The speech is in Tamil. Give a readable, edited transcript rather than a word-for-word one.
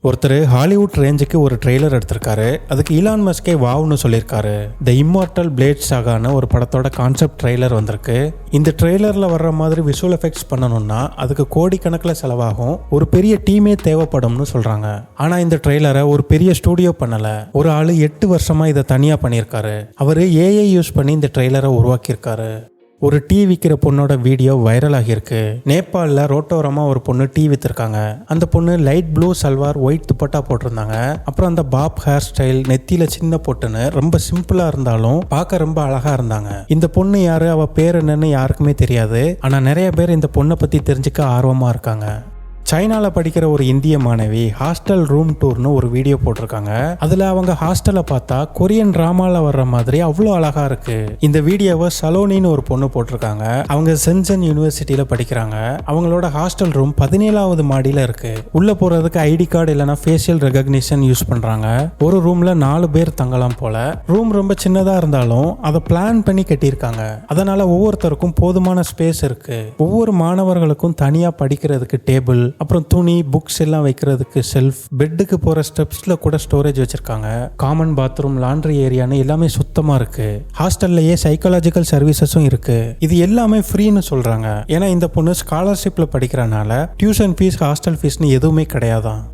ஒருத்தர் ஹாலிவுட் ரேஞ்சுக்கு ஒரு ட்ரெய்லர் எடுத்திருக்காரு. அதுக்கு ஈலான் மஸ்கே வாவ்னு சொல்லியிருக்காரு. த இம்மார்டல் பிளேட் சாகான ஒரு படத்தோட கான்செப்ட் ட்ரெய்லர் வந்திருக்கு. இந்த ட்ரெய்லர்ல வர்ற மாதிரி விஷுவல் எஃபெக்ட்ஸ் பண்ணணும்னா அதுக்கு கோடிக்கணக்கில் செலவாகும், ஒரு பெரிய டீமே தேவைப்படும்னு சொல்றாங்க. ஆனா இந்த ட்ரெய்லரை ஒரு பெரிய ஸ்டூடியோ பண்ணல, ஒரு ஆளு 8 வருஷமா இதை தனியா பண்ணியிருக்காரு. அவரு ஏஐ யூஸ் பண்ணி இந்த ட்ரெய்லரை உருவாக்கியிருக்காரு. ஒரு டீ விற்கிற பொண்ணோட வீடியோ வைரல் ஆகியிருக்கு. நேபாளில் ரோட்டோரமாக ஒரு பொண்ணு டீ விற்றுருக்காங்க. அந்த பொண்ணு light blue salwar white dupatta போட்டிருந்தாங்க. அப்புறம் அந்த பாப் ஹேர் ஸ்டைல், நெத்தியில சின்ன பொட்டுன்னு ரொம்ப சிம்பிளா இருந்தாலும் பார்க்க ரொம்ப அழகா இருந்தாங்க. இந்த பொண்ணு யாரு, அவ பேர் என்னன்னு யாருக்குமே தெரியாது. ஆனா நிறைய பேர் இந்த பொண்ணை பத்தி தெரிஞ்சுக்க ஆர்வமா இருக்காங்க. சைனால படிக்கிற ஒரு இந்திய மாணவி ஹாஸ்டல் ரூம் டூர்னு ஒரு வீடியோ போட்டிருக்காங்க. அதுல அவங்க ஹாஸ்டலை பார்த்தா கொரியன் டிராமால வர்ற மாதிரி அவ்வளோ அழகா இருக்கு. இந்த வீடியோவை சலோனின்னு ஒரு பொண்ணு போட்டிருக்காங்க. அவங்க சென்சன் யூனிவர்சிட்டியில படிக்கிறாங்க. அவங்களோட ஹாஸ்டல் ரூம் 17வது மாடியில இருக்கு. உள்ள போறதுக்கு ஐடி கார்டு இல்லைன்னா ஃபேஷியல் ரெகக்னிஷன் யூஸ் பண்றாங்க. ஒரு ரூம்ல 4 பேர் தங்கலாம் போல. ரூம் ரொம்ப சின்னதா இருந்தாலும் அதை பிளான் பண்ணி கட்டியிருக்காங்க. அதனால ஒவ்வொருத்தருக்கும் போதுமான ஸ்பேஸ் இருக்கு. ஒவ்வொரு மாணவர்களுக்கும் தனியா படிக்கிறதுக்கு டேபிள், அப்புறம் துணி, புக்ஸ் எல்லாம் வைக்கிறதுக்கு செல்ஃப், பெட்டுக்கு போற ஸ்டெப்ஸ்ல கூட ஸ்டோரேஜ் வச்சிருக்காங்க. காமன் பாத்ரூம், லாண்ட்ரி ஏரியான்னு எல்லாமே சுத்தமா இருக்கு. ஹாஸ்டல்லையே சைக்காலஜிக்கல் சர்வீசஸும் இருக்கு. இது எல்லாமே ஃப்ரீன்னு சொல்றாங்க. ஏன்னா இந்த பொண்ணு ஸ்காலர்ஷிப்ல படிக்கிறனால டியூஷன் ஃபீஸ், ஹாஸ்டல் ஃபீஸ்னு எதுவுமே கிடையாதான்.